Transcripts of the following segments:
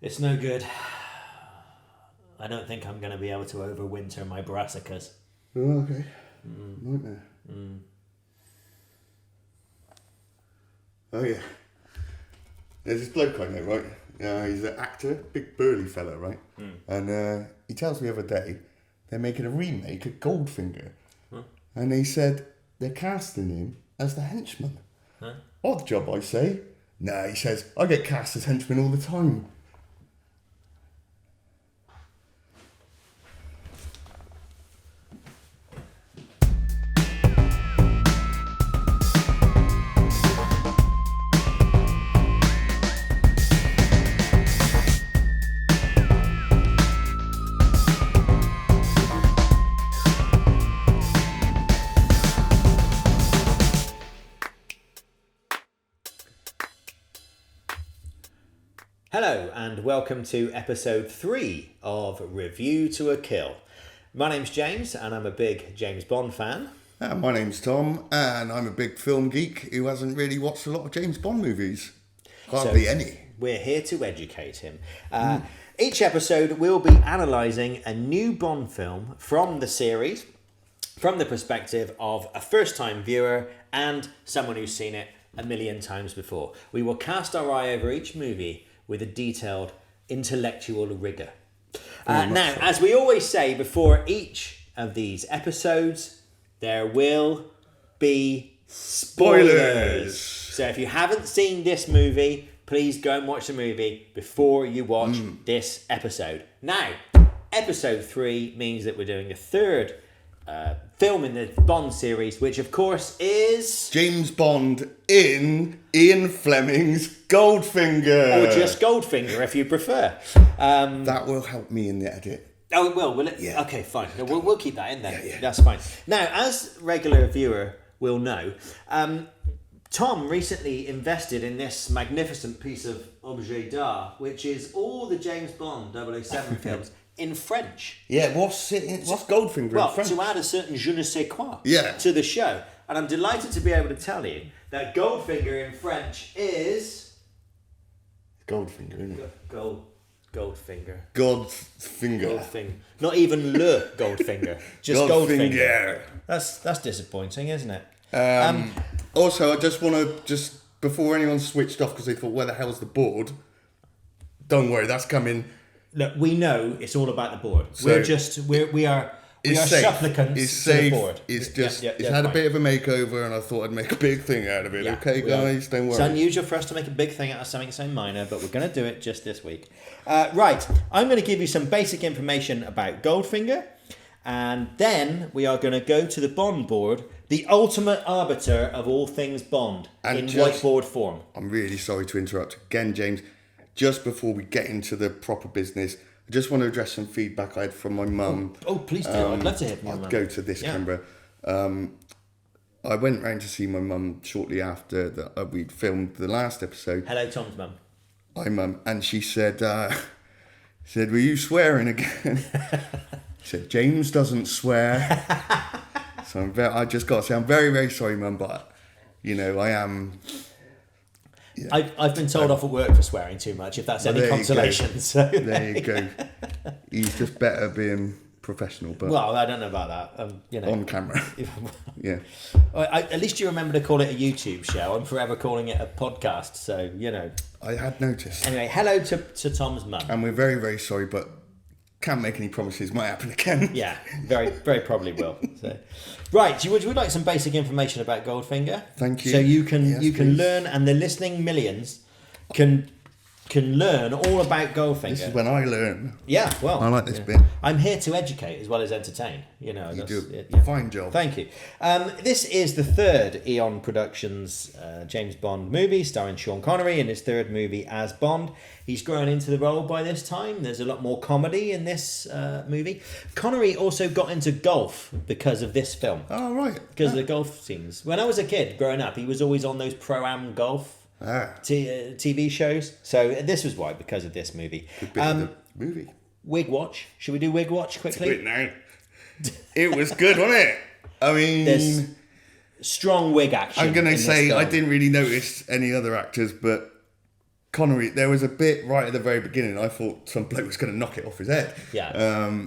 It's no good. I don't think I'm going to be able to overwinter my brassicas. Oh, okay. Nightmare. Oh, yeah. There's this bloke I know, right? He's an actor, big burly fella, right? And he tells me the other day they're making a remake of Goldfinger. And he said they're casting him as the henchman. Odd job, I say. Nah, he says, I get cast as henchman all the time. Hello and welcome to episode 3 of Review to a Kill. My name's James and I'm a big James Bond fan. My name's Tom and I'm a big film geek who hasn't really watched a lot of James Bond movies. Hardly any. We're here to educate him. Each episode we'll be analysing a new Bond film from the series from the perspective of a first-time viewer and someone who's seen it a million times before. We will cast our eye over each movie with a detailed intellectual rigour. Now, as we always say before each of these episodes, there will be spoilers. So if you haven't seen this movie, please go and watch the movie before you watch this episode. Now, episode 3 means that we're doing a third film in the Bond series, which of course is James Bond in Ian Fleming's Goldfinger. Or just Goldfinger if you prefer. That will help me in the edit. Oh, it will it? Yeah. Okay, fine. We'll keep that in there. Yeah. That's fine. Now, as regular viewer will know, Tom recently invested in this magnificent piece of objet d'art, which is all the James Bond 007 films in French. Yeah, what's Goldfinger in French? To add a certain je ne sais quoi to the show. And I'm delighted to be able to tell you that Goldfinger in French is... Goldfinger, isn't it? Goldfinger. Goldfinger. Not even le Goldfinger. Just Goldfinger. That's disappointing, isn't it? Also, I just want to, before anyone switched off because they thought, where the hell's the board? Don't worry, that's coming. Look, we know it's all about the board. So we are supplicants to the board. It's had a bit of a makeover, and I thought I'd make a big thing out of it. Okay, guys, don't worry. It's unusual for us to make a big thing out of something so minor, but we're going to do it just this week. Right, I'm going to give you some basic information about Goldfinger, and then we are going to go to the Bond board, the ultimate arbiter of all things Bond, in whiteboard form. I'm really sorry to interrupt again, James. Just before we get into the proper business, I just want to address some feedback I had from my mum. Oh, please do. I'd love to hear from your mum. I'll go to this camera. I went round to see my mum shortly after that we'd filmed the last episode. Hello, Tom's mum. Hi, Mum. And she said, were you swearing again? She said, James doesn't swear. So I just got to say, I'm very, very sorry, Mum, but, I am... Yeah. I've been told off at work for swearing too much, if that's any consolation. So there you go. He's just better being professional. But well, I don't know about that. On camera. Yeah. At least you remember to call it a YouTube show. I'm forever calling it a podcast. So, I had noticed. Anyway, hello to Tom's mum. And we're very, very sorry, but can't make any promises. Might happen again. Yeah, very, very probably will. So, right, would you like some basic information about Goldfinger? Thank you. So you can learn, and the listening millions can learn all about Goldfinger. This is when I learn. Yeah, well, I like this bit. I'm here to educate as well as entertain. You do a fine job. Thank you. This is the third Eon Productions James Bond movie, starring Sean Connery in his third movie as Bond. He's grown into the role by this time. There's a lot more comedy in this movie. Connery also got into golf because of this film. Oh, right. Because of the golf scenes. When I was a kid growing up, he was always on those Pro-Am golf TV shows. So this was why, because of this movie. Good bit of the movie. Wig Watch. Should we do Wig Watch quickly? Do it now. It was good, wasn't it? I mean... There's strong wig action. I'm going to say I didn't really notice any other actors, but Connery, there was a bit right at the very beginning, I thought some bloke was going to knock it off his head. Yeah.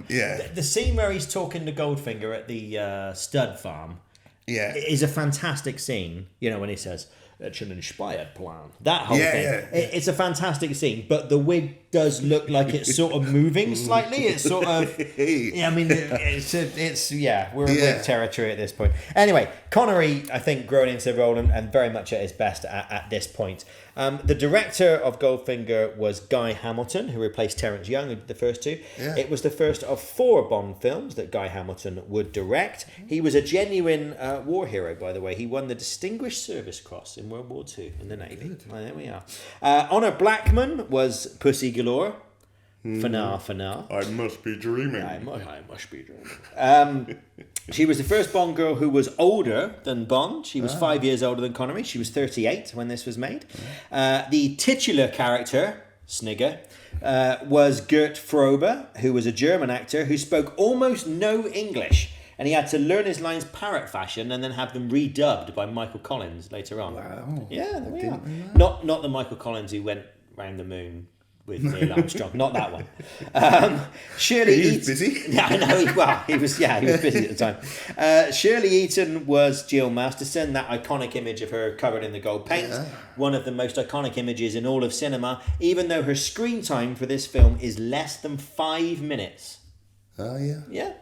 The scene where he's talking to Goldfinger at the stud farm is a fantastic scene, when he says, "It's an inspired plan." That whole thing. Yeah. It's a fantastic scene, but the wig does look like it's sort of moving slightly. It's sort of... Yeah, I mean, we're in wig territory at this point. Anyway, Connery, I think, grown into the role and very much at his best at this point. The director of Goldfinger was Guy Hamilton, who replaced Terence Young, who did the first two. Yeah. It was the first of 4 Bond films that Guy Hamilton would direct. He was a genuine war hero, by the way. He won the Distinguished Service Cross in World War II in the Navy. Well, there we are. Honor Blackman was Pussy Galore. Fanar. I must be dreaming. I must be dreaming. She was the first Bond girl who was older than Bond. She was 5 years older than Connery. She was 38 when this was made. The titular character, Snigger, was Gert Frobe, who was a German actor who spoke almost no English. And he had to learn his lines parrot fashion and then have them redubbed by Michael Collins later on. Wow. Yeah, there we are. Not the Michael Collins who went round the moon with Neil Armstrong, not that one. Shirley He Eaton. was busy. Yeah, I know. He was busy at the time. Shirley Eaton was Jill Masterson, that iconic image of her covered in the gold paint. Yeah. One of the most iconic images in all of cinema, even though her screen time for this film is less than 5 minutes. Oh, yeah. Yeah.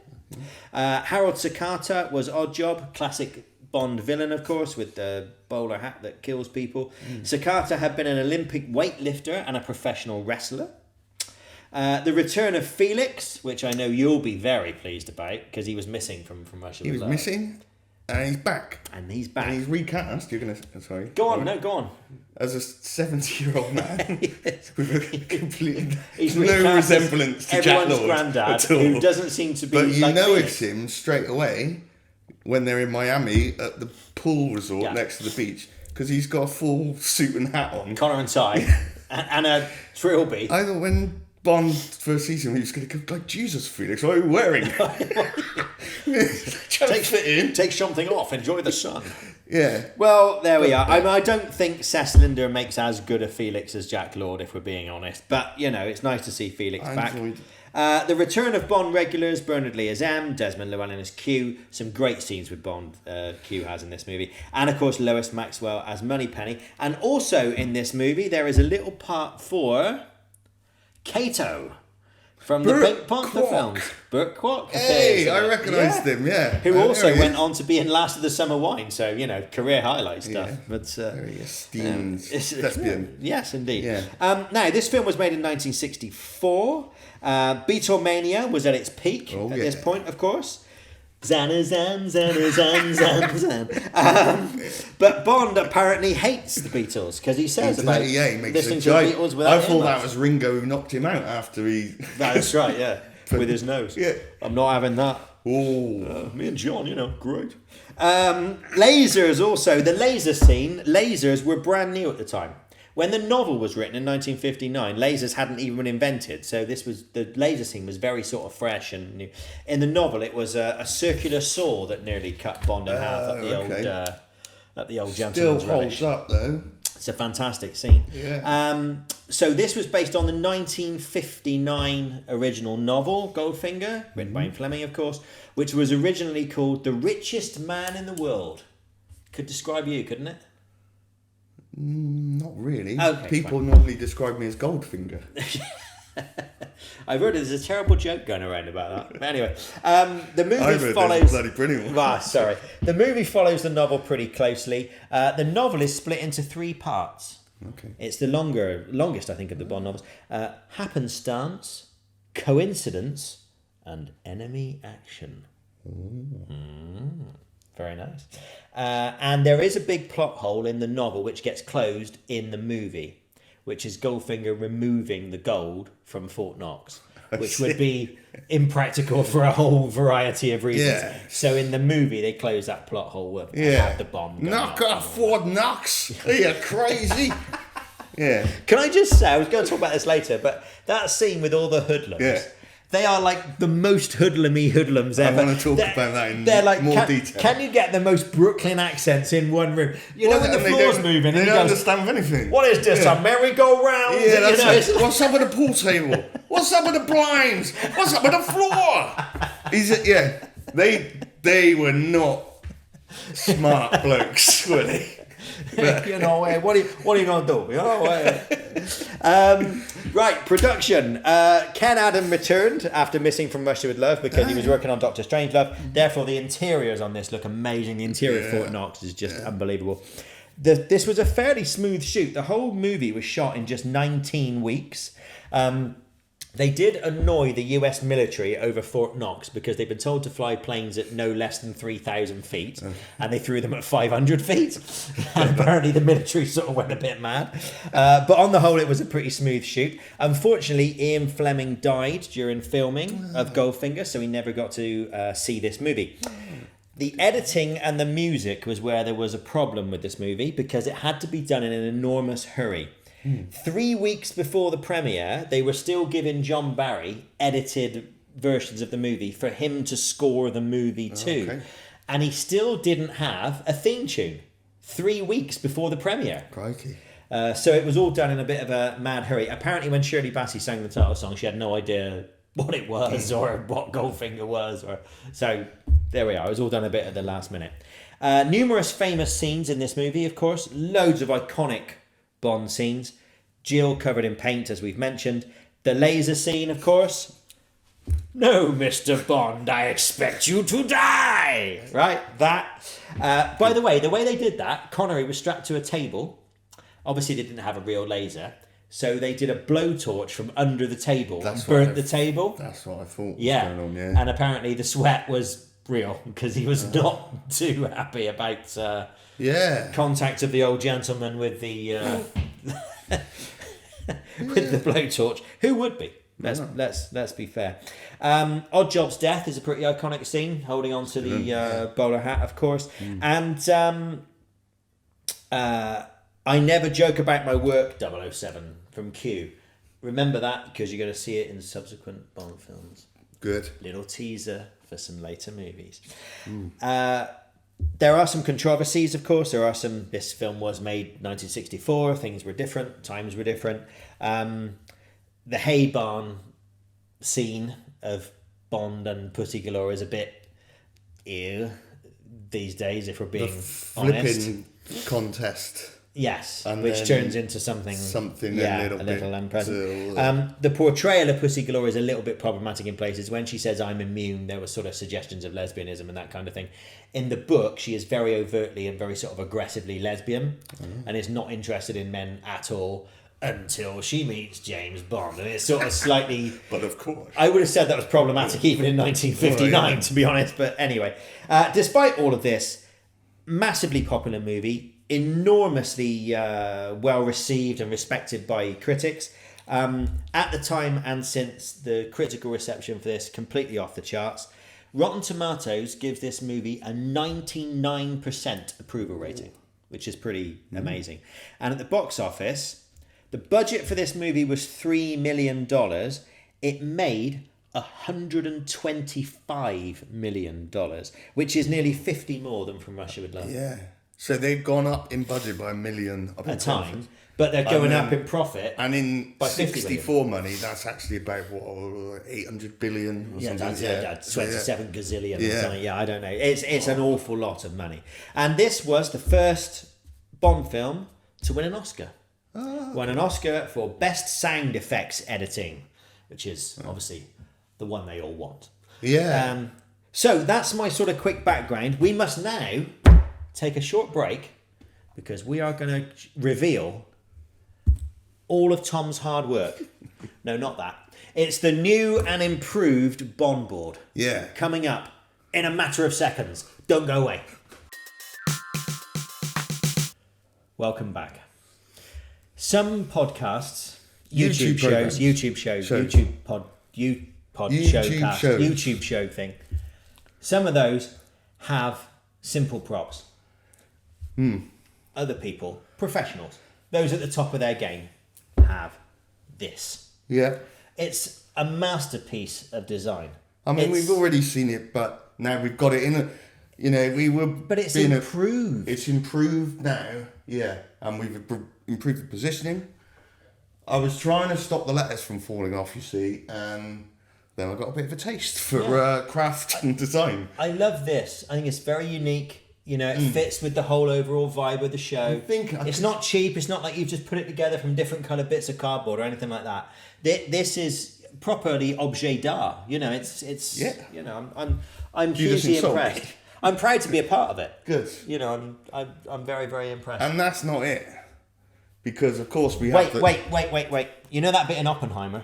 Harold Sakata was Oddjob, classic Bond villain, of course, with the bowler hat that kills people. Sakata had been an Olympic weightlifter and a professional wrestler. The return of Felix, which I know you'll be very pleased about, because he was missing from Russia. He was missing, and he's back. And he's back. And he's recast. You're going to... Sorry. Go on. As a 70-year-old man with a completely... He's no resemblance to Jack everyone's Lord granddad, at all. who doesn't seem to be But you like know Felix. it's him straight away when they're in Miami at the pool resort next to the beach, because he's got a full suit and hat on. Collar and tie. and a trilby. I thought when Bond first sees him, he was going to go, like, Jesus, Felix, what are you wearing? Take something off, enjoy the sun. Yeah. Well, there we are. I don't think Sesslinder makes as good a Felix as Jack Lord, if we're being honest. But, it's nice to see Felix back. The return of Bond regulars, Bernard Lee as M, Desmond Llewellyn as Q. Some great scenes with Bond Q has in this movie. And, of course, Lois Maxwell as Moneypenny. And also in this movie, there is a little part for Kato from the Pink Panther films. Burt Kwok. Hey, I recognised him, Who also went on to be in Last of the Summer Wine. So, career highlight stuff. Yeah. But, very esteemed thespian. Yes, indeed. Yeah. Now, this film was made in 1964. Beatlemania was at its peak at this point, of course. Zan. But Bond apparently hates the Beatles because he says about he makes listening to the Beatles without I thought that was Ringo who knocked him out after he... That's right, yeah. With his nose. Yeah. I'm not having that. Oh. Me and John, great. Lasers also. The laser scene, lasers were brand new at the time. When the novel was written in 1959, lasers hadn't even been invented, so the laser scene was very sort of fresh and new. In the novel, it was a circular saw that nearly cut Bond in half at the old gentleman's relish. Still holds up though. It's a fantastic scene. Yeah. So this was based on the 1959 original novel Goldfinger, written by Ian Fleming, of course, which was originally called The Richest Man in the World. Could describe you, couldn't it? Not really. Okay, People normally describe me as Goldfinger. I've heard there's a terrible joke going around about that. But anyway, the movie follows. There's a bloody brilliant one. Sorry. The movie follows the novel pretty closely. The novel is split into 3 parts. Okay. It's the longest, I think, of the Bond novels. Happenstance, Coincidence, and Enemy Action. Very nice. And there is a big plot hole in the novel which gets closed in the movie, which is Goldfinger removing the gold from Fort Knox, which would be impractical for a whole variety of reasons. Yeah. So in the movie, they close that plot hole with have the bomb. Knock off Fort Knox. Are you crazy? Yeah. Can I just say, I was going to talk about this later, but that scene with all the hoodlums, They are like the most hoodlumy hoodlums ever. I want to talk about that in more detail. Can you get the most Brooklyn accents in one room? You know when the floor's moving, they and he don't goes, understand anything. "What is this? A merry-go-round?" Yeah, that's it. What's up with the pool table? What's up with the blinds? What's up with the floor? They were not smart blokes, were they? You know, what are you gonna do? You know, right, production. Ken Adam returned after missing from Russia with Love because he was working on Doctor Strangelove. Therefore, the interiors on this look amazing. The interior of Fort Knox is just unbelievable. This was a fairly smooth shoot. The whole movie was shot in just 19 weeks. They did annoy the US military over Fort Knox because they've been told to fly planes at no less than 3,000 feet, and they threw them at 500 feet. And apparently the military sort of went a bit mad. But on the whole, it was a pretty smooth shoot. Unfortunately, Ian Fleming died during filming of Goldfinger, so he never got to see this movie. The editing and the music was where there was a problem with this movie because it had to be done in an enormous hurry. 3 weeks before the premiere, they were still giving John Barry edited versions of the movie for him to score the movie too. Okay. And he still didn't have a theme tune 3 weeks before the premiere. Crikey. So it was all done in a bit of a mad hurry. Apparently when Shirley Bassey sang the title song, she had no idea what it was or what Goldfinger was. So there we are. It was all done a bit at the last minute. Numerous famous scenes in this movie, of course. Loads of iconic Bond scenes. Jill covered in paint, as we've mentioned. The laser scene, of course. No, Mr. Bond, I expect you to die. Right, that. By the way they did that, Connery was strapped to a table. Obviously, they didn't have a real laser. So they did a blowtorch from under the table and burnt the table. That's what I thought was going on, yeah. And apparently the sweat was real because he was not too happy about contact of the old gentleman with the with the blowtorch. Who would be? Let's be fair. Odd Job's death is a pretty iconic scene, holding on to the bowler hat, of course. And I never joke about my work, 007 from Q. Remember that because you're going to see it in subsequent Bond films. Good. Little teaser for some later movies. There are some controversies, of course. This film was made 1964. Things were different. Times were different. The hay barn scene of Bond and Pussy Galore is a bit ew these days, if we're being honest. Flipping contest. Yes, and which turns into something a little unpleasant. The portrayal of Pussy Galore is a little bit problematic in places. When she says I'm immune, there were sort of suggestions of lesbianism and that kind of thing. In the book, she is very overtly and very sort of aggressively lesbian and is not interested in men at all until she meets James Bond. And it's sort of slightly... But of course. I would have said that was problematic even in 1959, to be honest. But anyway, despite all of this, massively popular movie, enormously well received and respected by critics. At the time and since, the critical reception for this completely off the charts. Rotten Tomatoes gives this movie a 99% approval rating, which is pretty amazing. And at the box office, the budget for this movie was $3 million. It made $125 million, which is nearly 50 more than From Russia with Love. Yeah. So they've gone up in budget by $1 million a time, but they're going up in profit. And in 64 money, that's actually about 800 billion or something. That's 27 gazillion or something. Yeah, I don't know. It's an awful lot of money. And this was the first Bond film to win an Oscar. Won an Oscar for Best Sound Effects Editing, which is obviously the one they all want. Yeah. So that's my sort of quick background. We must now take a short break because we are going to reveal all of Tom's hard work. No, not that. It's the new and improved Bond board. Yeah. Coming up in a matter of seconds. Don't go away. Welcome back. Some podcasts, YouTube show thing. Some of those have simple props. Other people, professionals, those at the top of their game, have this. Yeah. it's a masterpiece of design. I mean, we've already seen it, but now we've got it in a. You know, we were. But it's improved. It's improved now, yeah, and we've improved the positioning. I was trying to stop the letters from falling off, you see, and then I got a bit of a taste for craft and design. I love this. I think it's very unique. You know, it fits with the whole overall vibe of the show. It's not cheap. It's not like you've just put it together from different kind of bits of cardboard or anything like that. This is properly objet d'art. You know, it's you know, I'm hugely impressed. I'm proud to be a part of it. Good. You know, I'm very, very impressed. And that's not it, because of course we have. Wait. You know that bit in Oppenheimer?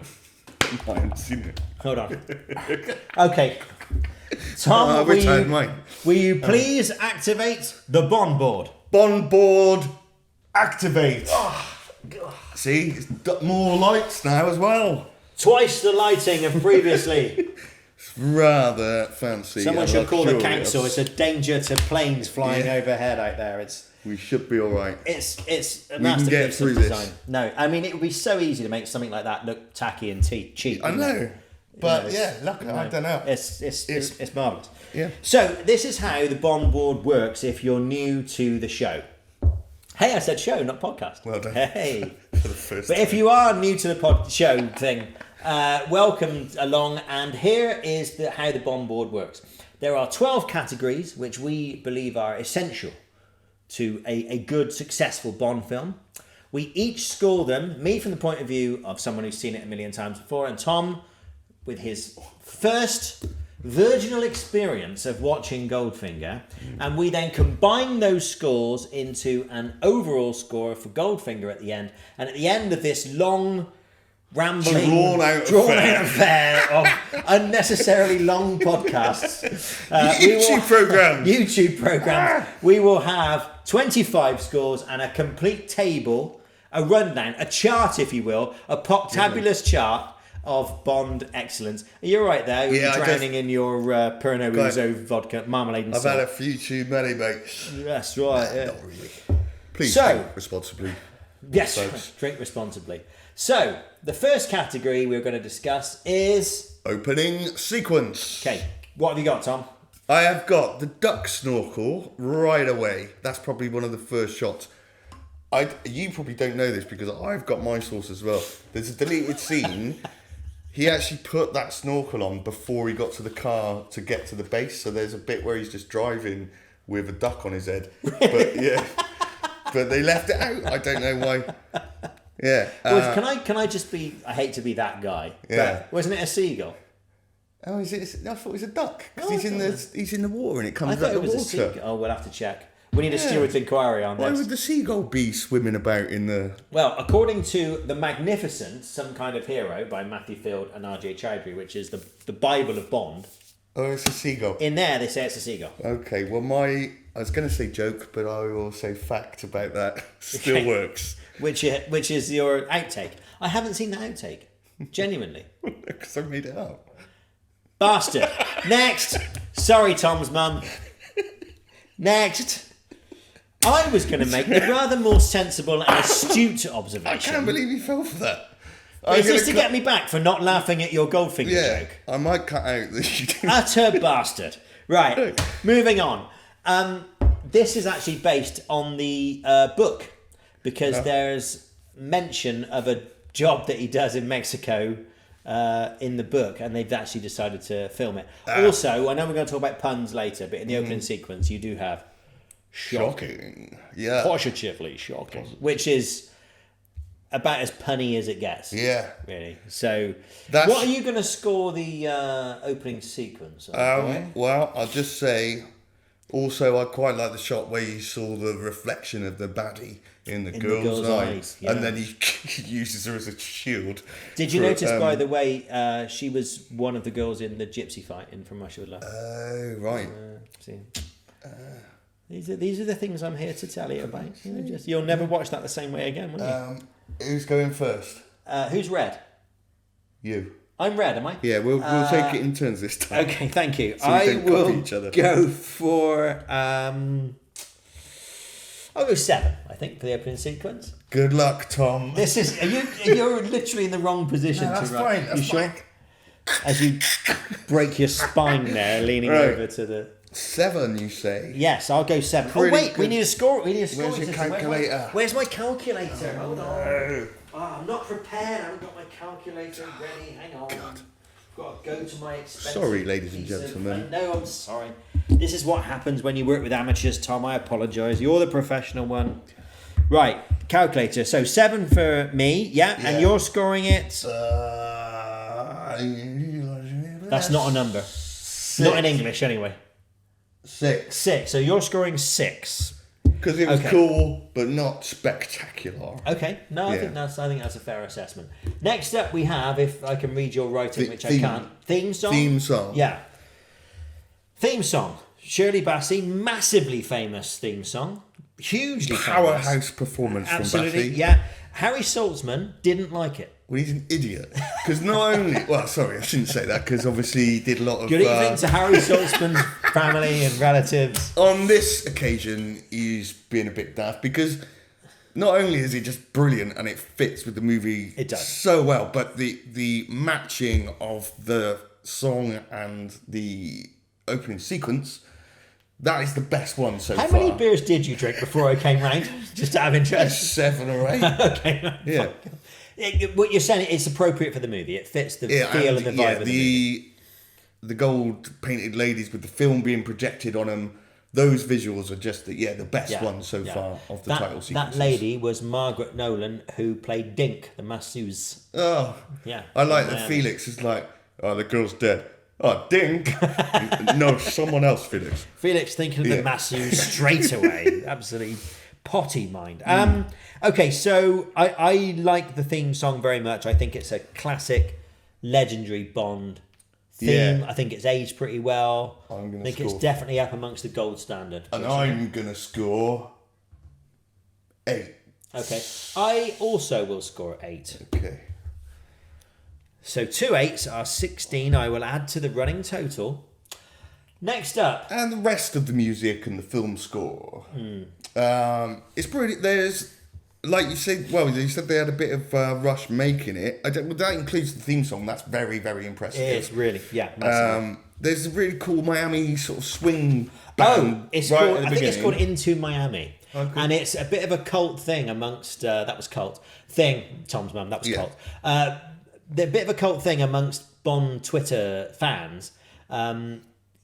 I haven't seen it. Hold on. Okay. Tom, will you please activate the Bond board? Bond board, activate. See, it's got more lights now as well. Twice the lighting of previously. Rather fancy. Someone should call the council. It's a danger to planes flying overhead out there. We should be all right. It's a masterpiece of design. No, I mean, it would be so easy to make something like that look tacky and cheap. I know, but look, I don't know. It's marvelous. Yeah. So this is how the Bond board works. If you're new to the show. Hey, I said show, not podcast. Well done. Hey. For the first But time. if you are new to the show thing, welcome along. And here is how the Bond board works. There are 12 categories which we believe are essential to a good, successful Bond film. We each score them, me from the point of view of someone who's seen it a million times before, and Tom with his first virginal experience of watching Goldfinger, and we then combine those scores into an overall score for Goldfinger at the end. And at the end of this long, rambling, drawn out affair of unnecessarily long podcasts, YouTube programs, we will have 25 scores and a complete table, a rundown, a chart, if you will, a poptabulous chart of Bond excellence. Are you all right there? You're drowning in your Pernod Rosé vodka, marmalade and I've salt. had a few too many, mates. That's right. Yeah. Not really. Please drink responsibly. Yes, folks. Drink responsibly. So, the first category we're going to discuss is... Opening sequence. Okay, what have you got, Tom? I have got the duck snorkel right away. That's probably one of the first shots. You probably don't know this because I've got my source as well. There's a deleted scene... He actually put that snorkel on before he got to the car to get to the base. So there's a bit where he's just driving with a duck on his head. But but they left it out. I don't know why. Yeah. Can I just be? I hate to be that guy. Yeah. But wasn't it a seagull? Oh, is it? I thought it was a duck because he's in the water and it comes out it of the was water. A seagull. Oh, we'll have to check. We need a steward's inquiry on this. Why would the seagull be swimming about in the... Well, according to The Magnificent, Some Kind of Hero by Matthew Field and R.J. Chowdhury, which is the Bible of Bond. Oh, it's a seagull. In there, they say it's a seagull. Okay, well, I was going to say joke, but I will say fact about that. Still works. Which is your outtake. I haven't seen the outtake. Genuinely. Because I made it up. Bastard. Next. Sorry, Tom's mum. Next. I was going to make the rather more sensible and astute observation. I can't believe you fell for that. Is this to get me back for not laughing at your Goldfinger joke? I might cut out the... Utter bastard. Right, moving on. This is actually based on the book because there's mention of a job that he does in Mexico in the book, and they've actually decided to film it. Also, I know we're going to talk about puns later, but in the opening sequence, you do have shocking. Yeah. Positively shocking. Which is about as punny as it gets. Yeah. Really. So, what are you going to score the opening sequence? Well, I'll just say, also, I quite like the shot where you saw the reflection of the baddie in the girl's eyes. Yeah. And then he uses her as a shield. Did you notice, by the way, she was one of the girls in the gypsy fight in From Russia with Love? Oh, right. See. These are the things I'm here to tell you about. You'll never watch that the same way again, will you? Who's going first? Who's red? You. I'm red, am I? Yeah, we'll take it in turns this time. Okay, thank you. So I will go for... I'll go 7, I think, for the opening sequence. Good luck, Tom. This is you're literally in the wrong position. No, that's to write. fine. That's You sure? fine. As you break your spine there, leaning Right. over to the. 7, you say? Yes, I'll go 7. Pretty oh wait, we good. need a score. We need a score. Where's your calculator? Where's my calculator? Hold on. No. Oh, I'm not prepared. I haven't got my calculator ready. Hang on. God. Got to go to my expensive. Sorry, ladies and piece of- gentlemen. No, I'm sorry. This is what happens when you work with amateurs, Tom. I apologise. You're the professional one. Right, calculator. So 7 for me, yeah, and you're scoring it. That's not a number. 6. Not in English, anyway. 6. 6. So you're scoring 6. Because it was Okay. cool, but not spectacular. Okay. No, I Yeah. think that's a fair assessment. Next up, we have, if I can read your writing, which I Theme. can't. Theme song. Theme song. Yeah. Theme song. Shirley Bassey, massively famous theme song. Hugely famous. Powerhouse performance Absolutely. from Bassey. Yeah. Harry Saltzman didn't like it. Well, he's an idiot. Because not only... Well, sorry, I shouldn't say that, because obviously he did a lot of... Good evening to Harry Saltzman's family and relatives. On this occasion, he's being a bit daft, because not only is it just brilliant and it fits with the movie It does. so well, but the matching of the song and the opening sequence, that is the best one so How far. many beers did you drink before I came round? Just out of interest. 7 or 8. Okay. Yeah. What you're saying, it's appropriate for the movie. It fits the feel and the vibe of the movie. The gold painted ladies with the film being projected on them, those visuals are just the best ones so far of the title sequences. That lady was Margaret Nolan, who played Dink, the masseuse. Oh, Yeah. I like that Miami. Felix is like, oh, the girl's dead. Oh, Dink. No, someone else, Felix. Felix thinking of the masseuse straight away. Absolutely potty mind. Okay, so I like the theme song very much. I think it's a classic, legendary Bond theme. Yeah. I think it's aged pretty well. I'm gonna I think score. it's definitely up amongst the gold standard. And I'm going to score 8. Okay, I also will score 8. Okay. So 2 8s are 16. I will add to the running total. Next up. And the rest of the music and the film score. It's pretty. There's, like you said, well, you said they had a bit of rush making it. That includes the theme song. That's very, very impressive. It is really, yeah. Massively. There's a really cool Miami sort of swing band. It's right called. at the I think it's beginning. called Into Miami, and it's a bit of a cult thing amongst. That was cult thing. Tom's mum. That was Yeah. cult. They're a bit of a cult thing amongst Bond Twitter fans.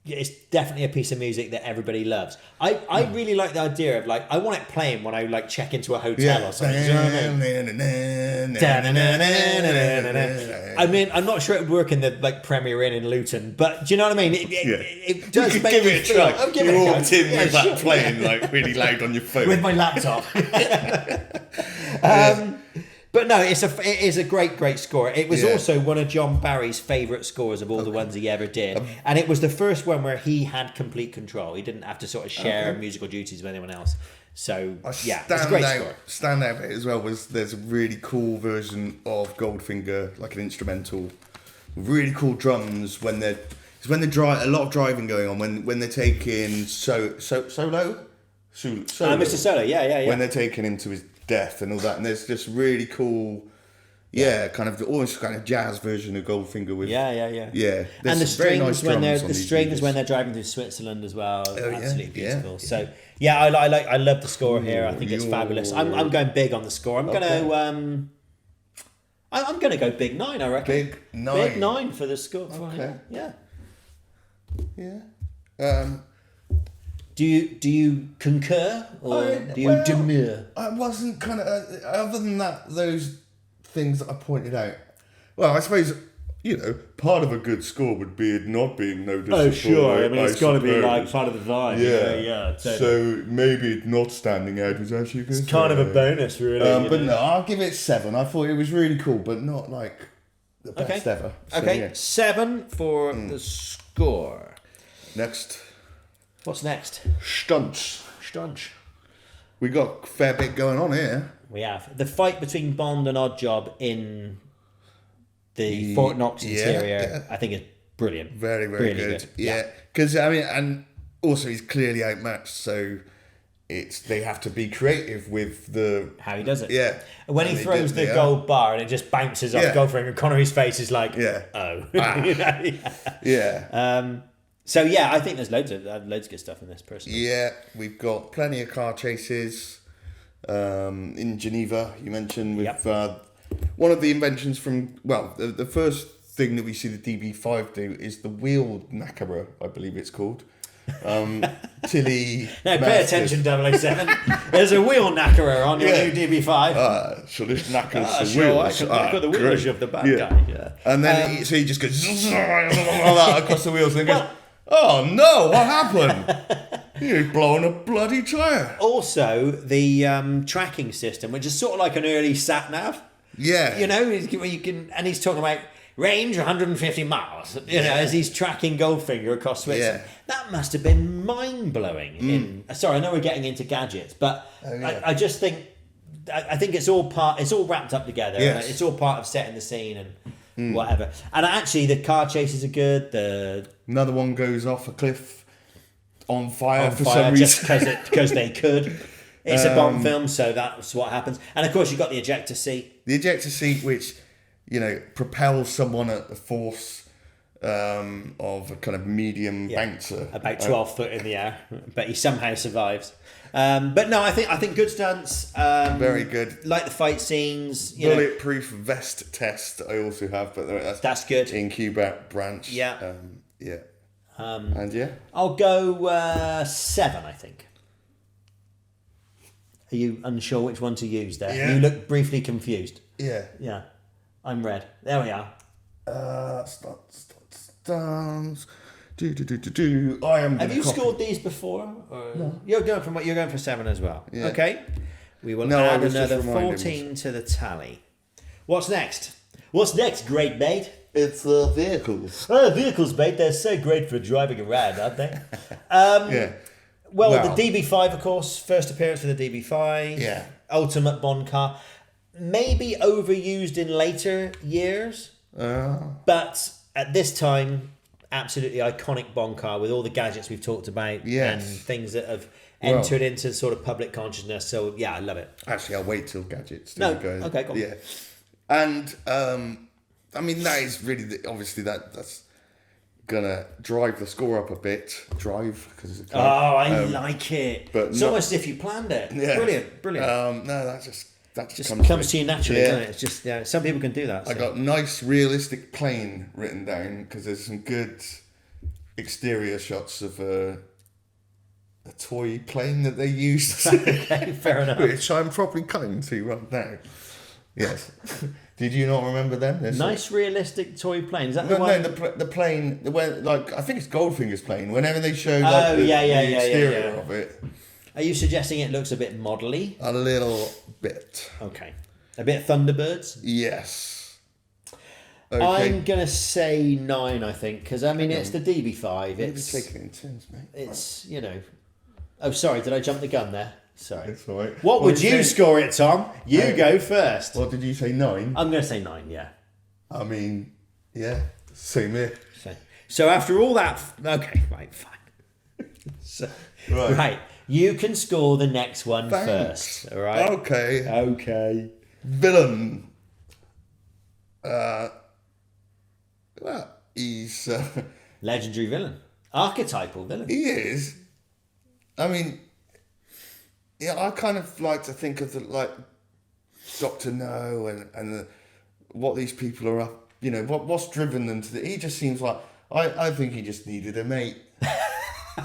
It's definitely a piece of music that everybody loves. I really like the idea of like I want it playing when I like check into a hotel or something. Do you know what I mean? I'm not sure it would work in the like Premier Inn in Luton, but do you know what I mean? It does You could make give me it a feel- try. I'll give You it a go. walked in Yeah, with that sure. playing like really loud on your phone. With my laptop. But no, it is a great score. It was also one of John Barry's favourite scores of all the ones he ever did, and it was the first one where he had complete control. He didn't have to sort of share musical duties with anyone else. So yeah, it's a great score. Standout bit as well was there's a really cool version of Goldfinger, like an instrumental, really cool drums when they're a lot of driving going on when they're taking Solo. Mr. Solo, yeah. When they're taking him to his death and all that, and there's this really cool, kind of almost kind of jazz version of Goldfinger with Yeah. there's And the some very strings nice when drums they're on the these strings movies. when they're driving through Switzerland as well. Absolutely yeah, beautiful. So yeah, I love the score here. I think it's fabulous. I'm going big on the score. I'm gonna I'm gonna go big 9. I reckon. Big 9 for the score. Okay. Yeah. Yeah. Do you concur or do you demur? I wasn't kind of other than that. Those things that I pointed out. Well, I suppose part of a good score would be it not being noticeable. Oh sure, I mean it's got to be suppose. like part of the vibe. Yeah. Totally. So maybe it not standing out was actually good. It's kind of a bonus, really. But no, I'll give it 7. I thought it was really cool, but not like the best ever. So, Okay, 7 for the score. Next, What's next? stunts. Stunts. We got a fair bit going on here. We have the fight between Bond and Oddjob in the Fort Knox interior. I think is brilliant. Very, very Really good. Yeah, because and also he's clearly outmatched. So they have to be creative with the how he does it. Yeah. When he throws the gold bar and it just bounces off Goldfinger, and Connery's face is like, oh. You know? Yeah. So yeah, I think there's loads of good stuff in this personally. Yeah, we've got plenty of car chases in Geneva. You mentioned with one of the inventions from the first thing that we see the DB5 do is the wheel knackerer, I believe it's called. Tilly. Now pay attention, 007. There's a wheel knackerer on your new DB5. So this knackers the sure, wheels. I can the wheels of the bad guy. Yeah. And then so he just goes across the wheels and goes, oh no, what happened? You've blown a bloody tyre. Also, the tracking system, which is sort of like an early sat nav. Yeah. You know, where you can, and he's talking about range 150 miles, you know, as he's tracking Goldfinger across Switzerland. That must have been mind-blowing. Sorry, I know we're getting into gadgets, but I just think, I think it's all wrapped up together. Yes. It's all part of setting the scene and whatever. And actually, the car chases are good. Another one goes off a cliff on fire for some reason. Just because they could. It's a Bond film, so that's what happens. And of course, you've got the ejector seat. The ejector seat, which, you know, propels someone at the force of a kind of medium bouncer. About 12 foot in the air, but he somehow survives. But no, I think good stunts. Very good. Like the fight scenes. Bulletproof vest test I also have, but that's good. In Q branch. Yeah. I'll go 7, I think. Are you unsure which one to use there? Yeah. You look briefly confused. Yeah. Yeah. I'm red. There we are. Stars. I am. Have you scored these before? Or no. You're going for 7 as well. Yeah. Okay. We will add another 14 to the tally. What's next? What's next, great mate? It's vehicles. Vehicles, mate. They're so great for driving around, aren't they? Yeah. Well, the DB5, of course, first appearance for the DB5. Yeah. Ultimate Bond car. Maybe overused in later years. But at this time, absolutely iconic Bond car with all the gadgets we've talked about and things that have entered into sort of public consciousness. So, yeah, I love it. Actually, I'll wait till gadgets. Okay, go on. Yeah. And, I mean, that is really, obviously, that's gonna drive the score up a bit. Because it's a car. Oh, I like it. But it's almost as if you planned it. Yeah. Brilliant. No, that just comes to you naturally, doesn't it? It's just some people can do that. So. I got nice realistic plane written down because there's some good exterior shots of a toy plane that they used. Okay, fair enough. Which I'm probably coming to right now. Yes. Did you not remember them? Nice realistic toy plane. Is that the one? No, the plane. When, like, I think it's Goldfinger's plane. Whenever they show the exterior of it. Are you suggesting it looks a bit modelly? A little bit. Okay. A bit Thunderbirds? Yes. Okay. I'm going to say 9, I think, because, I mean, it's the DB5. Maybe taking it in turns, mate. It's, you know... Oh, sorry, did I jump the gun there? Sorry. That's all right. What would you score it, Tom? You go first. What did you say, 9? I'm going to say 9, yeah. I mean, yeah, same here. So after all that... Okay, right, fine. Right. You can score the next one first, all right? Okay. Villain. Well, he's... legendary villain. Archetypal villain. He is. I mean, yeah, I kind of like to think of Dr. No and what these people are up, you know, what's driven them to he just seems like, I think he just needed a mate.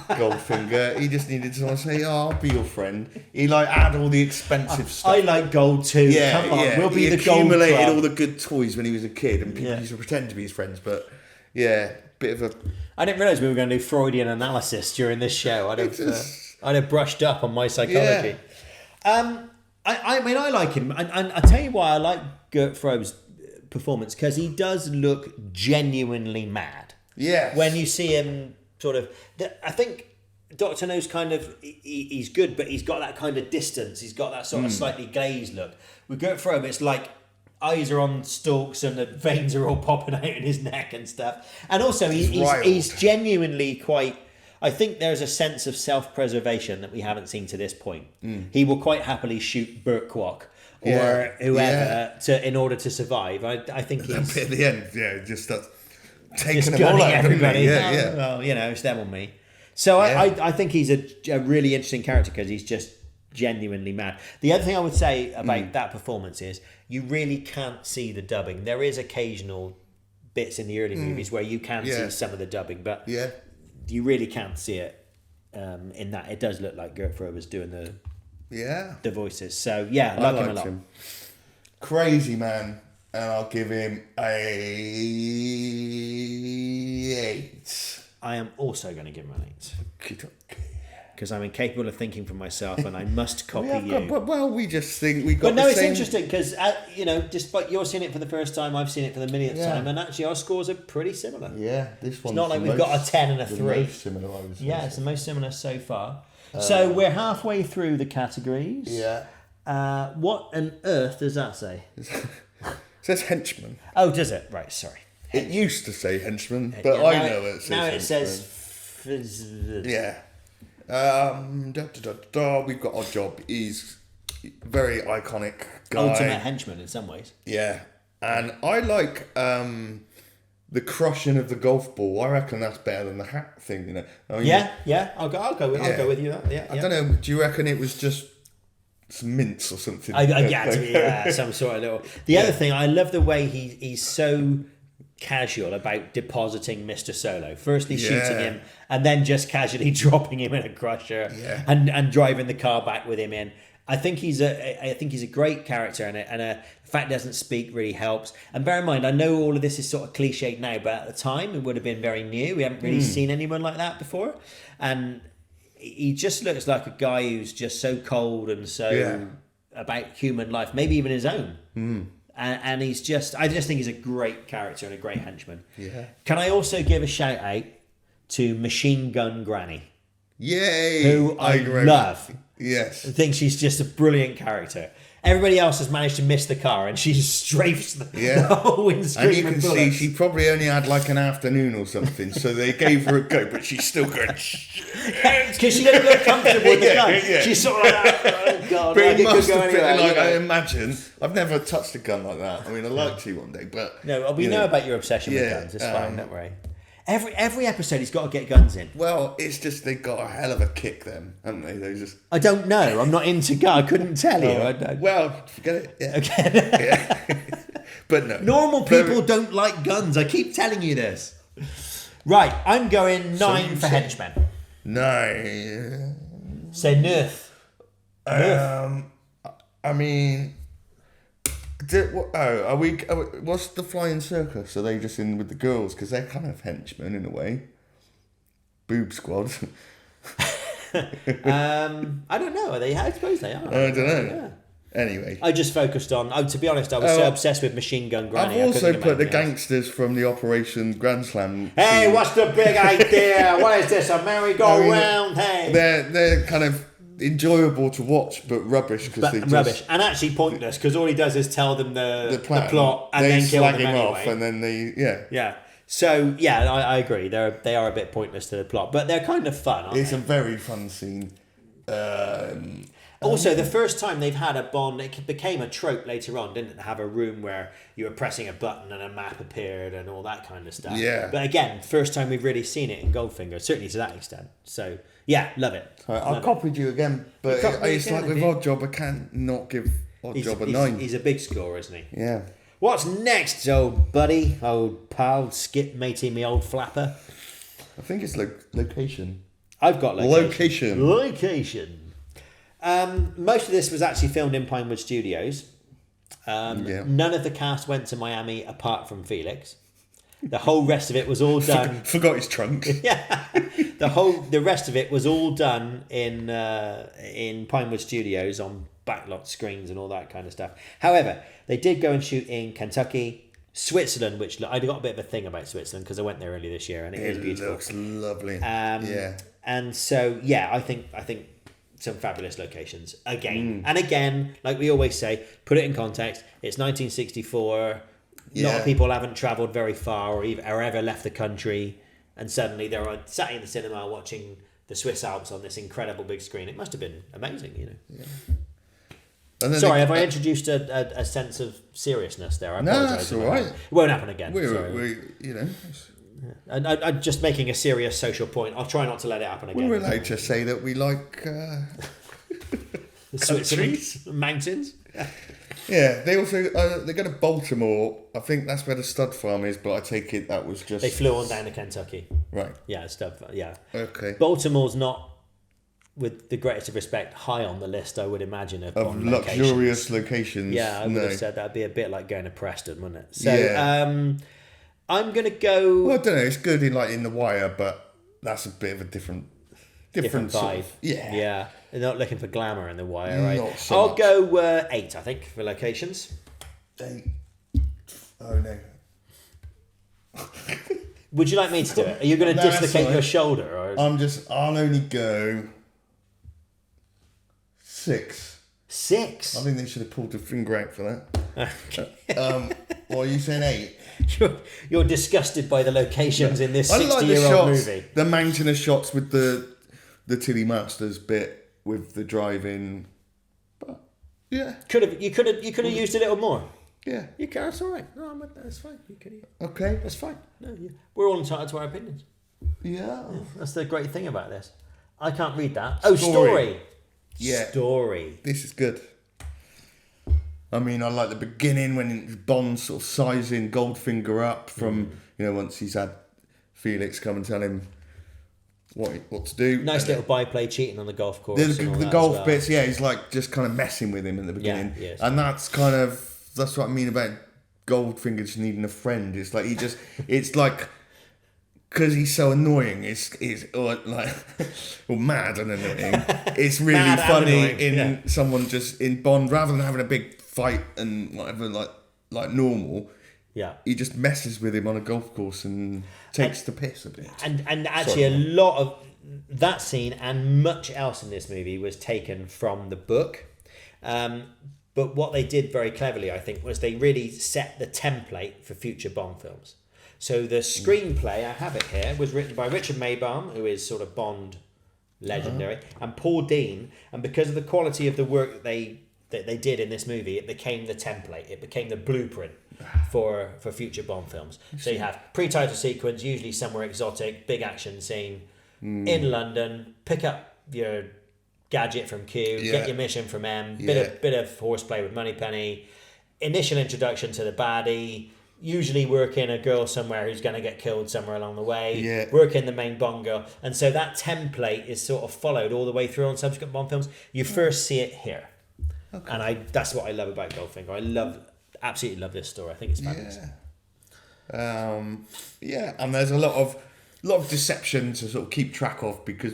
Goldfinger. He just needed someone to say, "Oh, I'll be your friend." He had all the expensive stuff. I like gold too. Yeah, come on, we'll be the gold. He accumulated all the good toys when he was a kid, and people used to pretend to be his friends. But yeah, bit of a. I didn't realise we were going to do Freudian analysis during this show. I'd have brushed up on my psychology. Yeah. I mean, I like him, and I tell you why I like Gert Frobe's performance, because he does look genuinely mad. Yeah. When you see him. Sort of, I think Dr. No's kind of, he's good, but he's got that kind of distance. He's got that sort of slightly glazed look. With Gert Frobe, it's like eyes are on stalks and the veins are all popping out in his neck and stuff. And also, he's genuinely quite I think there's a sense of self-preservation that we haven't seen to this point. He will quite happily shoot Burkwalk or whoever in order to survive. I think he's at the end, just starts taking just them all gunning out. everybody. Yeah. Well, it's them or me. So I think he's a really interesting character because he's just genuinely mad. The other thing I would say about that performance is you really can't see the dubbing. There is occasional bits in the early movies where you can see some of the dubbing, but you really can't see it in that. It does look like Gert was doing the voices. So I like him a lot. Crazy man, and I'll give him a 8. I am also going to give him an 8. Because I'm incapable of thinking for myself, and I must copy you. We just think we got. But no, the it's same... interesting because despite you're seeing it for the first time, I've seen it for the millionth time, and actually our scores are pretty similar. Yeah, this one. It's not like we've got a 10 and a 3. Most similar, I would say. Yeah, it's the most similar so far. So we're halfway through the categories. Yeah. What on earth does that say? It says henchman. Oh, does it? Right, sorry. It used to say henchman, but I know it says now henchman. it says. Yeah. We've got Oddjob. He's very iconic guy. Ultimate henchman in some ways. Yeah, and I like the crushing of the golf ball. I reckon that's better than the hat thing. I mean, I'll go with you. That. I don't know. Do you reckon it was just some mints or something? Some sort of little. The other thing, I love the way he's so casual about depositing Mr. Solo. Firstly shooting him and then just casually dropping him in a crusher and driving the car back with him in. I think he's a great character, and the fact he doesn't speak really helps. And bear in mind, I know all of this is sort of cliched now, but at the time it would have been very new. We haven't really seen anyone like that before, and he just looks like a guy who's just so cold and so about human life, maybe even his own. And I just think he's a great character and a great henchman. Yeah. Can I also give a shout out to Machine Gun Granny? Yay! Who I love. Yes. I think she's just a brilliant character. Everybody else has managed to miss the car, and she strafes the whole windscreen. And you can see she probably only had like an afternoon or something, so they gave her a go, but she's still going. Because she doesn't look comfortable with the gun. Yeah. She's sort of like, oh god, but it must have have been like, I imagine. I've never touched a gun like that. I mean, I'd like to one day, but no, we know about your obsession with guns. It's fine, don't worry. Every episode, he's got to get guns in. Well, it's just they got a hell of a kick then, haven't they? They just. I don't know. I'm not into guns. I couldn't tell you. Well, forget it. Yeah. Okay. But no. Normal people don't like guns. I keep telling you this. Right, I'm going 9 for henchmen. 9. Say Nerth. I mean. What's the flying circus? Are they just in with the girls? Because they're kind of henchmen in a way. Boob squad. I don't know. Are they? I suppose they are. I don't know. Yeah. Anyway. I just focused on... to be honest, I was so obsessed with Machine Gun Granny. I've also put the gangsters from the Operation Grand Slam. Hey, what's the big idea? What is this? A merry-go-round? Hey. They're kind of... enjoyable to watch, but rubbish because they rubbish and actually pointless because all he does is tell them the plot and then kill them anyway. Off and then they So I agree. They are a bit pointless to the plot, but they're kind of fun. Aren't it's they? A very fun scene. Also, the first time they've had a Bond, it became a trope later on, didn't it? Have a room where you were pressing a button and a map appeared and all that kind of stuff. Yeah. But again, first time we've really seen it in Goldfinger, certainly to that extent. So yeah, love it. I copied you again, but it's like with Oddjob, I can't not give Oddjob a 9. He's a big scorer, isn't he? Yeah. What's next, old buddy, old pal, skip matey, me old flapper? I think it's location. I've got location. Location. Most of this was actually filmed in Pinewood Studios. None of the cast went to Miami apart from Felix. The whole rest of it was all done. Forgot his trunk. Yeah, the rest of it was all done in Pinewood Studios on backlot screens and all that kind of stuff. However, they did go and shoot in Kentucky, Switzerland, which I got a bit of a thing about Switzerland because I went there earlier this year and it is beautiful. It looks lovely. And so I think some fabulous locations again and again. Like we always say, put it in context. It's 1964. A lot of people haven't travelled very far or ever left the country. and suddenly they're sat in the cinema watching the Swiss Alps on this incredible big screen. It must have been amazing, you know. Yeah. And then Sorry, have I introduced a sense of seriousness there? I apologise. No, that's all right. It won't happen again. We you know. And I'm just making a serious social point. I'll try not to let it happen again. We're allowed to say that we like Switzerland, mountains. Yeah, they also they go to Baltimore. I think that's where the stud farm is, but I take it that was just They flew on down to Kentucky. right. Yeah, stuff. Yeah. Okay. Baltimore's not, with the greatest of respect, high on the list. I would imagine of Of Bond luxurious locations. Yeah, I would no. have said that'd be a bit like going to Preston, wouldn't it? So, Yeah. I'm gonna go Well, I don't know. It's good in The Wire, but that's a bit of a different different sort vibe. of- yeah. Yeah. They're not looking for glamour in The Wire, right? Not so I'll much. go 8, I think, for locations. Oh no. Would you like me to do it? Are you going to No, that's dislocate all right. your shoulder? Or I'll only go 6. 6? I think they should have pulled the finger out for that. What are you saying, 8? You're disgusted by the locations in this I like the 60-year-old shots, movie. the mountainous shots with the Tilly Masters bit with the driving. But yeah, You could have used a little more. yeah, You can. That's all right. No, that's fine. You can. okay, That's fine. No, we're all entitled to our opinions. yeah. That's the great thing about this. I can't read that. Oh, Story. story. Yeah. Story. This is good. I mean, I like the beginning when Bond's sort of sizing Goldfinger up from once he's had Felix come and tell him what to do. Nice And little byplay cheating on the golf course. The, and all the that golf as well. bits, yeah, he's like just kind of messing with him in the beginning, yes. and that's what I mean about Goldfinger just needing a friend. It's like it's like because he's so annoying, or mad and annoying. It's really Mad and funny annoying, in someone just in Bond rather than having a big fight and whatever like normal. Yeah. He just messes with him on a golf course and takes the piss a bit. And actually, a lot of that scene and much else in this movie was taken from the book. But what they did very cleverly, I think, was they really set the template for future Bond films. So the screenplay, I have it here, was written by Richard Maybaum, who is sort of Bond legendary, and Paul Dean. And because of the quality of the work that they did in this movie, it became the template. It became the blueprint for future Bond films. So you have pre-title sequence, usually somewhere exotic, big action scene in London. Pick up your gadget from Q, get your mission from M. Bit of horseplay with Moneypenny. Initial introduction to the baddie. Usually work in a girl somewhere who's going to get killed somewhere along the way. Yeah. Work in the main Bond girl. And so that template is sort of followed all the way through on subsequent Bond films. You first see it here. Okay. And that's what I love about Goldfinger. Absolutely love this story. I think it's fabulous. Yeah, and there's a lot of deception to sort of keep track of because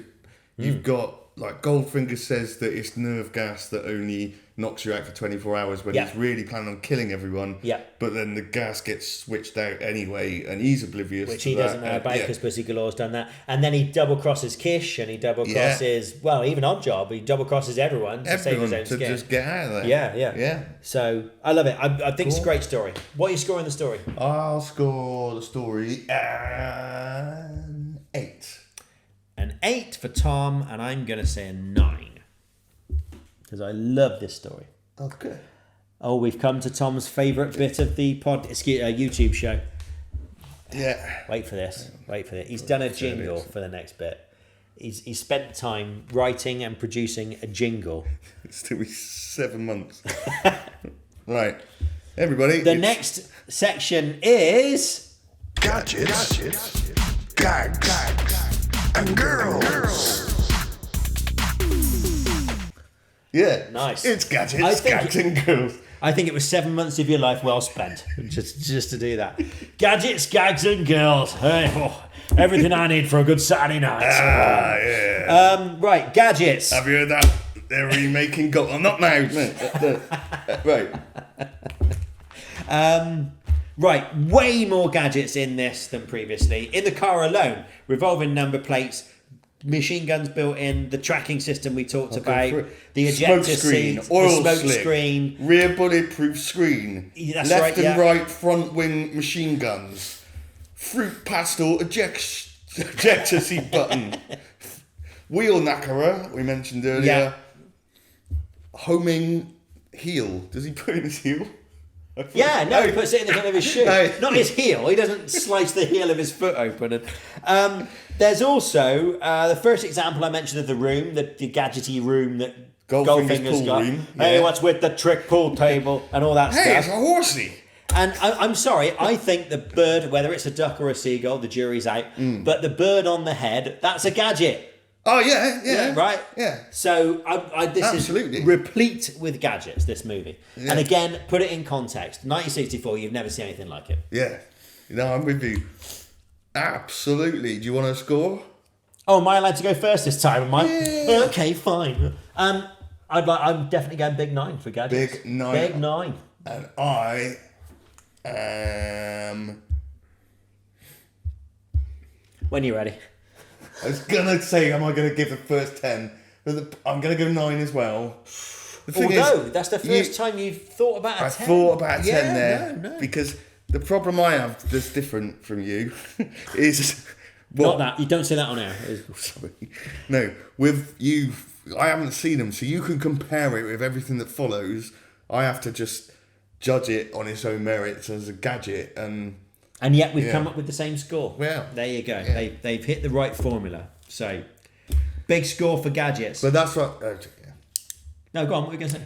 you've got like Goldfinger says that it's nerve gas that only knocks you out for 24 hours when he's really planning on killing everyone. Yeah. But then the gas gets switched out anyway, and he's oblivious Which to he that. doesn't know about because Pussy Galore's done that. And then he double crosses Kish and he double crosses, well, even Oddjob, he double crosses everyone to save his own skin. Just get out of there. Yeah. So I love it. I think it's a great story. What are you scoring the story? I'll score the story an 8. An 8 for Tom, and I'm going to say a 9. Because I love this story. Okay. Oh, we've come to Tom's favourite bit of the YouTube show. Yeah. Wait for this. He's done a jingle for the next bit. He's spent time writing and producing a jingle. It's to be 7 months. Right. Everybody. The next section is... Gadgets, gags, and girls. Yeah. Nice. It's gadgets, I think gags, and girls. I think it was 7 months of your life well spent just to do that. Gadgets, gags, and girls. Hey, everything I need for a good Saturday night. Yeah. Right, gadgets. Have you heard that? They're remaking Gold. Oh, not now. Right. Right, way more gadgets in this than previously. In the car alone, revolving number plates, machine guns built in, the tracking system we talked about, the ejector seat, oil the smoke slick, screen, rear bulletproof screen, That's left right, and yeah. right front wing machine guns, fruit pastel ejector seat button, wheel knackerer, we mentioned earlier, Yeah. homing heel. Does he put in his heel? Yeah, no, he puts it in the front of his shoe. No. Not his heel. He doesn't slice the heel of his foot open. And, there's also the first example I mentioned of the room, the gadgety room that Goldfinger's Goldfinger's pool got. room, Hey, yeah. what's with the trick pool table and all that Hey, it's stuff. a horsey. And I'm sorry, I think the bird, whether it's a duck or a seagull, the jury's out, but the bird on the head, that's a gadget. Oh, yeah. Right? Yeah. So this Absolutely. is replete with gadgets, this movie. And again, put it in context. 1964, you've never seen anything like it. Yeah. No, I'm with you. Absolutely. Do you want to score? Oh, am I allowed to go first this time? Am I? Yeah. Okay, fine. I'm definitely going big 9 for gadgets. Big 9. Big 9. And I am... When you're ready. I was going to say, am I going to give the first 10? But I'm going to go 9 as well. The thing Although, is, that's the first time you've thought about a 10. I thought about a 10 Yeah, there. no. Because the problem I have that's different from you is... Not that. You don't say that on air. Sorry. No, with you, I haven't seen them, so you can compare it with everything that follows. I have to just judge it on its own merits as a gadget, and yet we've come up with the same score. Well, there you go. yeah. They've hit the right formula. So, big score for gadgets. but that's what. Yeah. No, go on. What were you going to say?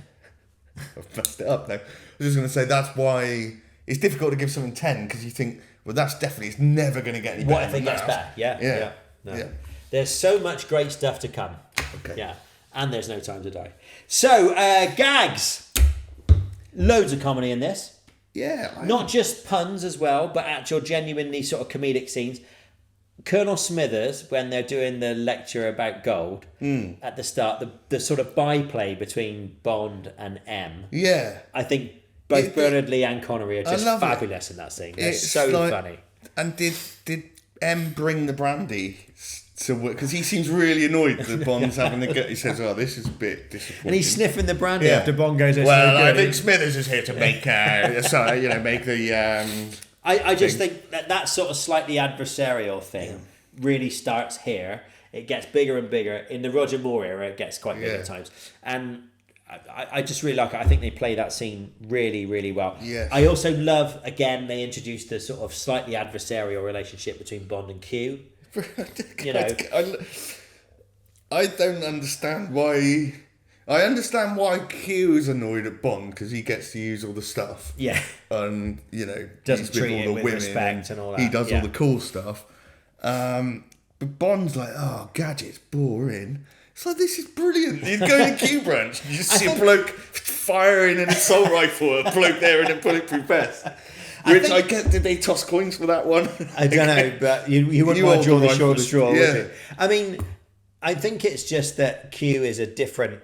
I've messed it up now. I was just going to say that's why it's difficult to give something 10 because you think, well, that's definitely it's never going to get any better. What if it than gets that. better? Yeah. No. Yeah. There's so much great stuff to come. Okay. Yeah. And there's no time to die. So, gags. Loads of comedy in this. Yeah. Not just puns as well, but actual genuinely sort of comedic scenes. Colonel Smithers, when they're doing the lecture about gold at the start, the sort of byplay between Bond and M. Yeah. I think both Bernard Lee and Connery are just love it. fabulous in that scene. They're It's so like- funny. And did M bring the brandy? Because he seems really annoyed that Bond's having the go. He says, "Oh, this is a bit disappointing." And he's sniffing the brandy Yeah. after Bond goes. "It's Well, so I good." think Smithers is here to make, make the. I just think that sort of slightly adversarial thing really starts here. It gets bigger and bigger. In the Roger Moore era, it gets quite big at times. And I just really like it. I think they play that scene really, really well. Yes. I also love, again, they introduced the sort of slightly adversarial relationship between Bond and Q. You know. I don't understand why. I understand why Q is annoyed at Bond because he gets to use all the stuff. Yeah. And Doesn't he's treat all it the with women respect and all that. He does Yeah. all the cool stuff. But Bond's like, oh, gadgets, boring. It's like, this is brilliant. You go to Q branch, you just see a bloke firing an assault rifle at a bloke there in a bulletproof vest. Which I get, did they toss coins for that one? I don't know, but you wouldn't You want all to draw the run short for the- straw, would yeah. you? I mean, I think it's just that Q is a different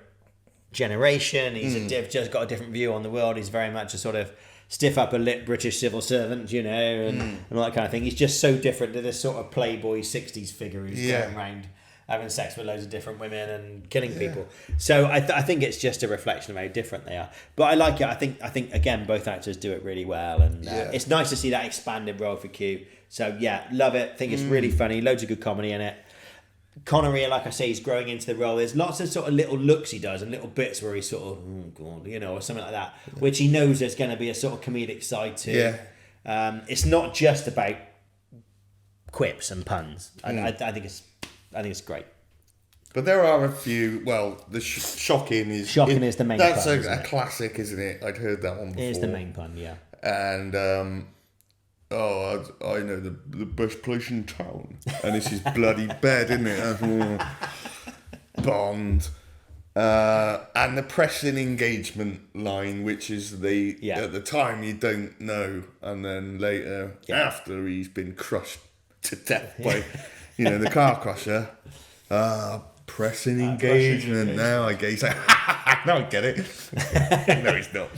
generation. He's just got a different view on the world. He's very much a sort of stiff upper lip British civil servant, and all that kind of thing. He's just so different to this sort of playboy 60s figure who's going around having sex with loads of different women and killing people. So I think it's just a reflection of how different they are. But I like it. I think again, both actors do it really well, and it's nice to see that expanded role for Q. So yeah, love it. Think it's really funny. Loads of good comedy in it. Connery, like I say, he's growing into the role. There's lots of sort of little looks he does and little bits where he's sort of, oh God, or something like that, which he knows there's going to be a sort of comedic side to. Yeah. It's not just about quips and puns. I think it's great. But there are a few. Well, the shocking is is the main That's pun, isn't a it? classic, isn't it? I'd heard that one before. It is the main pun, yeah. And I know the best place in town, and this is bloody bad, isn't it? Bond, and the pressing engagement line, which is at the time you don't know, and then later after he's been crushed to death by, the car crusher. Pressing engagement. Now I guess. No, I get it. No, he's not.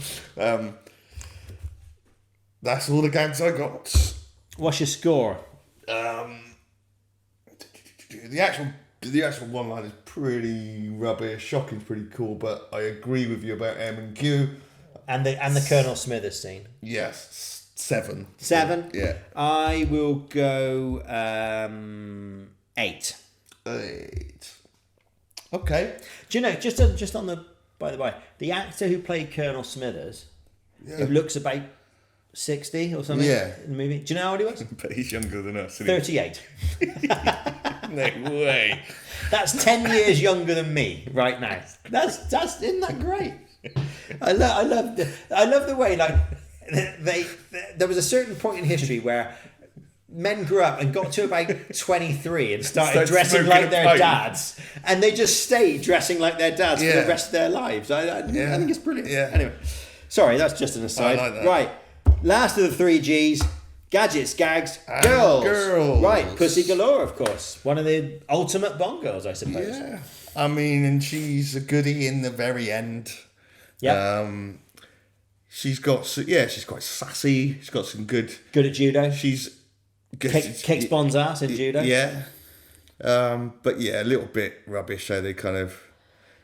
That's all the gags I got. What's your score? The actual one line is pretty rubbish. Shocking's pretty cool, but I agree with you about M and Q. And the Colonel Smithers scene. Yes, 7. 7. Yeah. I will go 8. 8. Okay. Do you know, just on the, by the way, the actor who played Colonel Smithers, who looks about 60 or something in the movie. Do you know how old he was? But he's younger than us. 38. No way. That's 10 years younger than me right now. That's isn't that great? I love the way, like, there was a certain point in history where men grew up and got to about 23 and started dressing like their dads, and they just stayed dressing like their dads for the rest of their lives. I think it's brilliant. Yeah. Anyway, sorry, that's just an aside. I like that. Right, last of the 3 Gs. Gadgets, gags, girls. Right, Pussy Galore, of course. One of the ultimate Bond girls, I suppose. Yeah. I mean, and she's a goodie in the very end. Yeah. She's quite sassy. She's got some good at judo. She's Kicks Bond's ass in judo. Yeah. But yeah, a little bit rubbish how they kind of,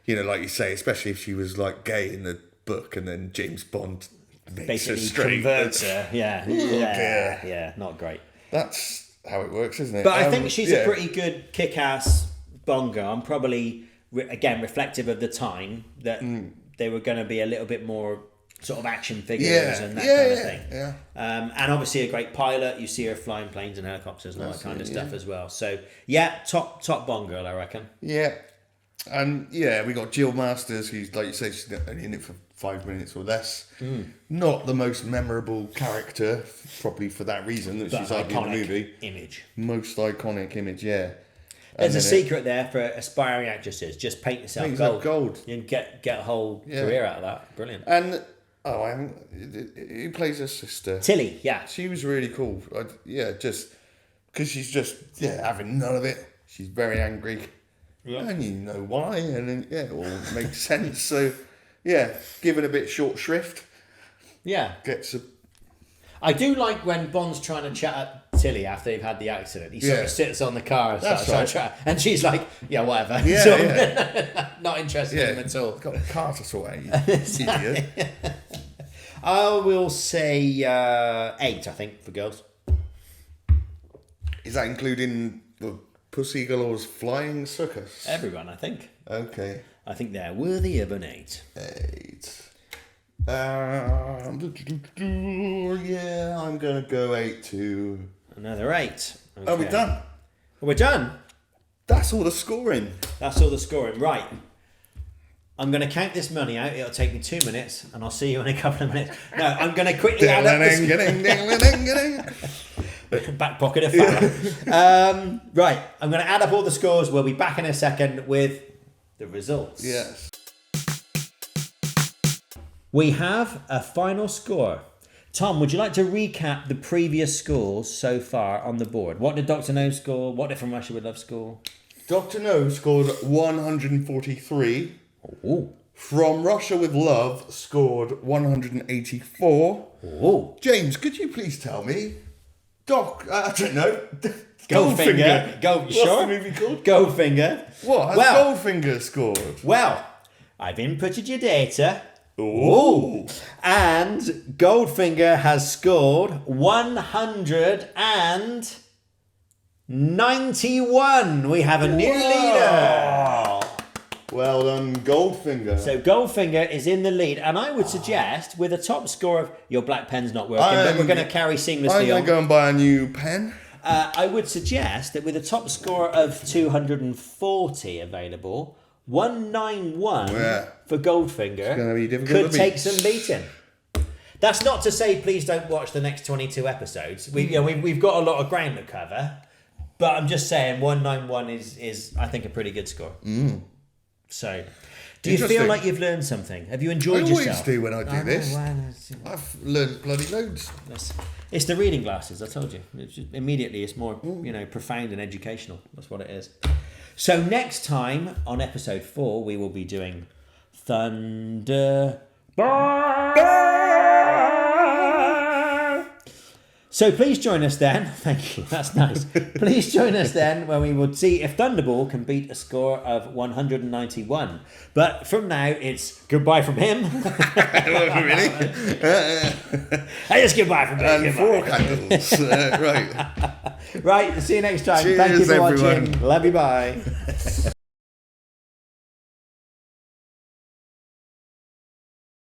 like you say, especially if she was like gay in the book and then James Bond makes basically her straight. converts her. Yeah. dear. Yeah, not great. That's how it works, isn't it? But I think she's a pretty good kick-ass Bond girl. And probably, again, reflective of the time that they were going to be a little bit more sort of action figures and that kind of thing. Yeah. And obviously a great pilot. You see her flying planes and helicopters and all that kind of stuff as well. So, yeah, top Bond girl, I reckon. Yeah. And we got Jill Masters, who's, like you say, she's only in it for 5 minutes or less. Not the most memorable character, probably for that reason that she's hardly in the movie. Image. Most iconic image, yeah. There's a secret there for aspiring actresses. Just paint yourself gold. You can get a whole career out of that. Brilliant. And who plays her sister? Tilly, yeah. She was really cool. Just because she's just having none of it. She's very angry. Yeah. And you know why, and then, it all makes sense. So, given a bit short shrift. Yeah. I do like when Bond's trying to chat at Tilly after they've had the accident. He sort of sits on the car and starts trying to chat. And she's like, whatever. Not interested in him at all. Got a car to sort out, you idiot. I will say 8, I think, for girls. Is that including the Pussy Galore's flying circus? Everyone, I think. Okay. I think they're worthy of an 8. 8. I'm going to go 8 too. Another 8. Okay. Are we done? We're done. That's all the scoring. Right. I'm going to count this money out. It'll take me 2 minutes, and I'll see you in a couple of minutes. No, I'm going to quickly add up back pocket of fella. Right, I'm going to add up all the scores. We'll be back in a second with the results. Yes. We have a final score. Tom, would you like to recap the previous scores so far on the board? What did Dr. No score? What did From Russia With Love score? Dr. No scored 143. Ooh. From Russia With Love scored 184. Ooh. James, could you please tell me? I don't know. Goldfinger. What's the movie called? Goldfinger. What has Goldfinger scored? Well, I've inputted your data. Ooh. And Goldfinger has scored 191. We have a new leader. Well done, Goldfinger. So Goldfinger is in the lead, and I would suggest with a top score of your black pen's not working, but we're going to carry seamlessly I'm going to go and buy a new pen. I would suggest that with a top score of 240 available, 191 for Goldfinger could take some beating. That's not to say please don't watch the next 22 episodes. We've got a lot of ground to cover, but I'm just saying 191 is I think a pretty good score. So, do you feel like you've learned something? Have you enjoyed yourself? I always do when I do this. I've learned bloody loads. It's the reading glasses, I told you. Immediately it's more profound and educational. That's what it is. So next time on episode 4 we will be doing Thunder. So please join us then. Thank you. That's nice. Please join us then when we will see if Thunderball can beat a score of 191. But from now, it's goodbye from him. Really? Hey, it's goodbye from me. And Goodbye. 4 candles. Right. Right. See you next time. Cheers, Thank you for everyone. watching. Love you. Bye.